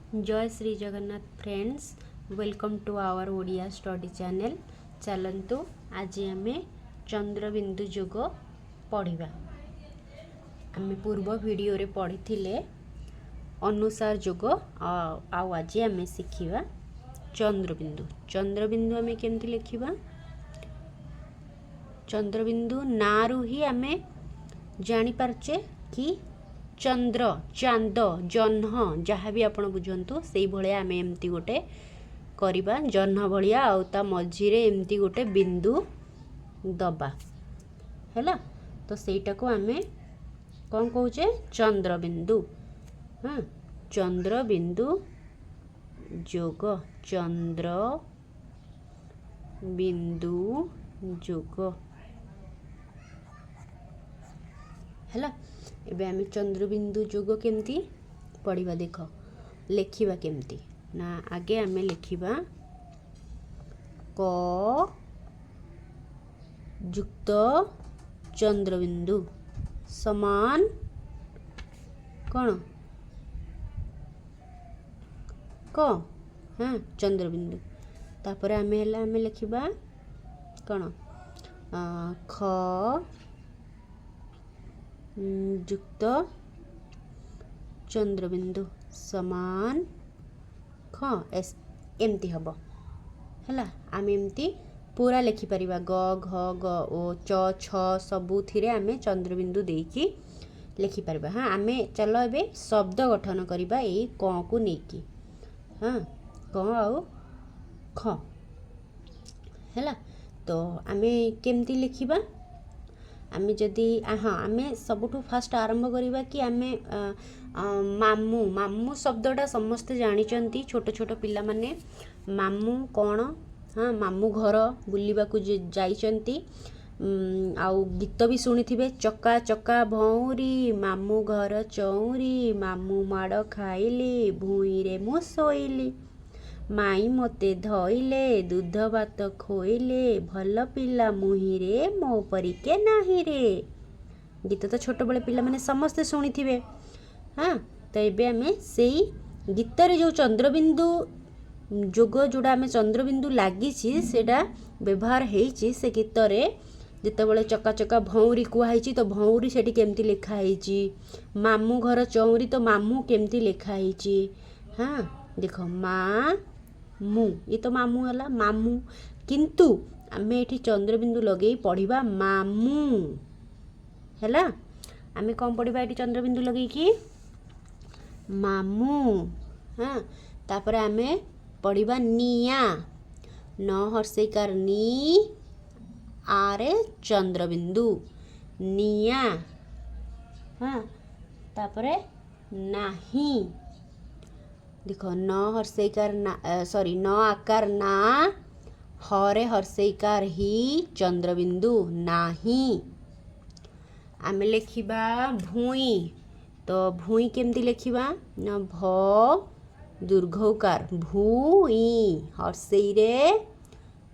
जय Shri Jagannath friends, welcome to our Odia study channel. चलतु आज आम चंद्रबिंदु जोग पढ़ा। आम पूर्व वीडियो रे पढ़ी अनुसार जोग आज आम शिखा चंद्रबिंदु। चंद्रबिंदु आम केमती लिखा? चंद्रबिंदु नारू ही आम जापारे कि चंद्र चांद जह्न जहाँ भी आप बुझंतु से भाया आम एमती गोटे करवा जह्न भाया आ मझीरे एमती गोटे बिंदु दबा है। तो सहीटा को आम कौन कौचे? चंद्रबिंदु। हाँ, चंद्रबिंदु जोग चंद्र बिंदु जोग है। एबे आम चंद्रबिंदु जोग केमती पढ़ा देख लिखा केमती ना। आगे आम लिखा क युक्त चंद्रबिंदु समान कौन क। हाँ, चंद्रबिंदु तापर आम लिखा कौन ख युक्त चंद्रबिंदु समान ख एमती हम है। आम एमती पूरा लिखिपर ग घ ग ओ च छ सबुथिरे आम चंद्रबिंदु देकी लिखिपर। हाँ, आम चल ए शब्द गठन करवा यही क को लेकिन। हाँ, क आउ ख है। तो आम केमती लिखा? आम जदि हाँ आम सबुठु फास्ट आरंभ करवा कि आम मामू मामू शब्दटा समस्ते जानी छोट छोट पिला माने मामू कौन। हाँ, मामू घर बुलवा जाइचंती आउ गीत भी शुणी थे चक्का चक्का भौरी मामू घर चौरी मामू माड़ खाइली भूई रे मु शोइली माई मते धइले दूध भात खोइले भल पिला मुहिरे मो परिके नाही रे। गीत तो छोट बड़े पिला माने समस्ते शुणी थे। हाँ, तो ये आम से गीतर जो चंद्रबिंदु जोग जोड़ा आम चंद्रबिंदु लगी सेटा व्यवहार होती से गीत जितेबाला चका चका भौरी कहुई तो भौरी से केमती लिखाई मामू घर चौरी तो मामू केमती लिखाई। हाँ, देख माँ मु ये तो मामू है मामू किंतु आम ये चंद्रबिंदु लगे पढ़ा मामू है। आम कौन पढ़ा ये चंद्रबिंदु लगे कि मामू। हाँ, तापर आम पढ़ा निया न हर्षईकार नी आरे चंद्रबिंदु निया। हाँ, तापर नाही देख न हर्षईकार ना सॉरी न आकार ना हरे हर्षईकार ही चंद्रबिंदु नाही। आम लिखा भूई तो भूई केमती लिखा न भ दीर्घकार भूई हर्षई रे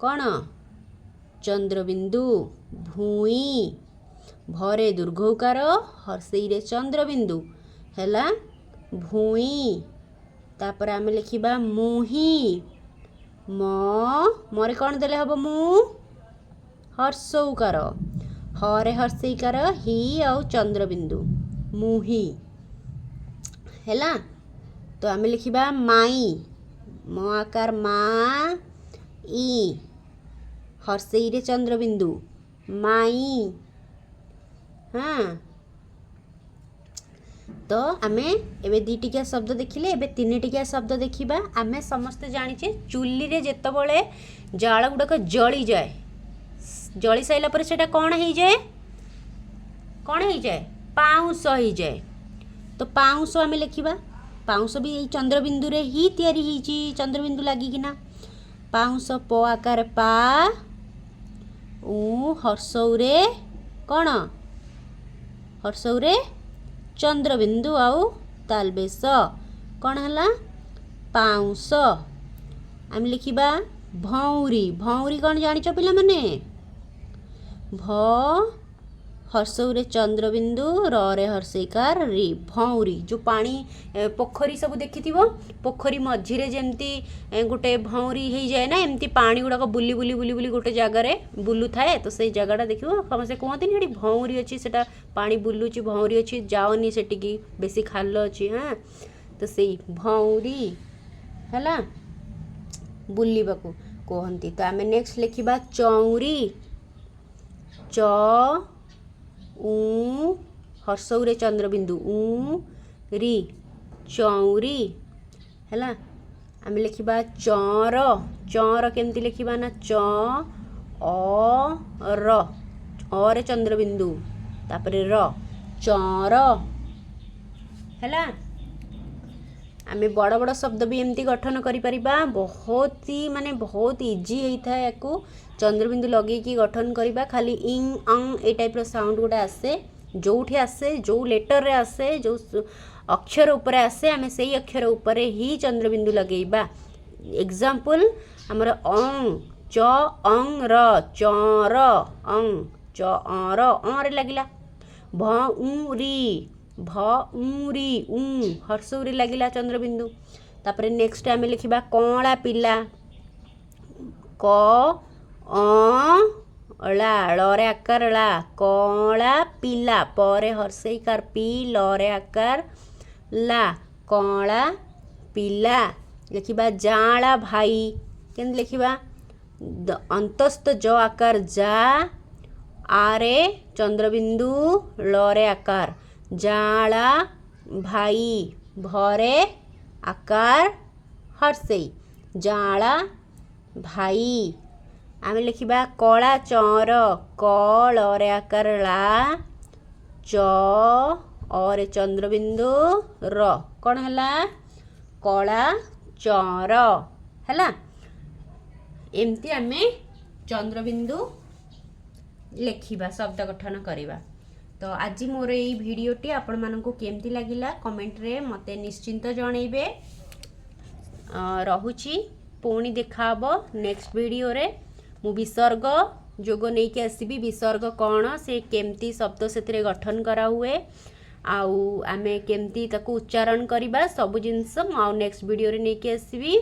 कौन चंद्रबिंदु भूई भरे दीर्घकार हर्षई रे चंद्रबिंदु है भूई। तापर आम लिखा मुही मोरे कौन देले हम मु हर्षौकार हरे हर्षईकार ही आउ चंद्रबिंदु मुही है। तो आम लिखा माई मो आकार माँ ई हर्षई रे चंद्रबिंदु माई। हाँ, तो आम एबे दी टिकिया शब्द देखिले एबे तीन टिकिया शब्द देखिबा। आम समस्ते जानिचे चुली रे जेतबळे जाळ गुडक जळी जाए जळी साइला पर सेटा कौन हो जाए पाउंस हो जाए। तो पाउंस आम लिखा पाउंस भी यही चंद्रबिंदु रे ही तैयारी होईची चंद्रबिंदु लागिकिना पाउंस प आकार पा उ हर्षौ रे कौन हर्षौ रे चंद्रबिंदु आउ तालबेस कौन है पाउंस। आम लिखा भौरी भौरी कौन जानिच पिला माने भ हर्षौरे चंद्रबिंदु रे हर्षईकार री भौरी जो पानी पोखरी सब देखी पोखरी मझिरे जमती गोटे भौरी हो जाए ना एमती पानी गुड़ाक बुली बुली बुली बुली गोटे जगार बुलू थाए तो से जगटा देख समस्ते कहते ये भौरी अच्छी से पानी बुलूची भौरी अच्छी जाओनी सेटिकी बेसी खाल अच्छी हाँ तो से भौरी है बुलवाक कहती तो आम नेक्स्ट लिखा चौरी च ऊ हर्षौरे चंद्रबिंदु ऊ री चौरी है आम लिखा चौर चौर केमती लिखा ना च अरे चंद्रबिंदु तापर र चौर है आम बड़ बड़ शब्द भी एमती गठन करिपरिबा बहुत ही माने बहुत इजी होता है या चंद्रबिंदु लगे गठन करवा खाली इंग अंग ए टाइप साउंड गोटे आसे जोठी आसे जो लेटर रे आसे जो अक्षर ऊपर आसे आम से अक्षर ऊपर ही चंद्रबिंदु लगेबा एग्जाम्पल हमर अंग च अंग र चर अंग च रे लगिला भौरी भौरी हर्षौरी लगिला चंद्रबिंदु तापर नेक्स्ट आम लिखा कला पिला क ला लरे आकार ला कला पिला परे हर्षईकार पी लरे आकार ला कला पिला लिखा जाला भाई के लिखा अंतस्थ ज आकार जा आरे चंद्रबिंदु लरे आकार जाला भाई भरे आकार हर्षई जाला भाई आम लिखा कला चौर कलरे आकार ला च अरे चंद्रबिंदु र कौन है कला चौर है एमती आम चंद्रबिंदु लिखा शब्द गठन करवा तो आज मोर ये भिडटी आपण मानक केमती लगिला कमेंट रे मते निश्चिंत जनइबे रहुची पुणी देखा नेक्स्ट वीडियो रे मु विसर्ग जोग नहीं कि आसबि विसर्ग कौन से केमती शब्द से गठन करा हुए आउ आमे केमती ताकू उच्चारण करवा सब जिनस मु नेक्स्ट वीडियो रे नहीं कि आसबि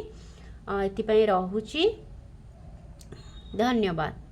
एथि पई रहुची धन्यवाद।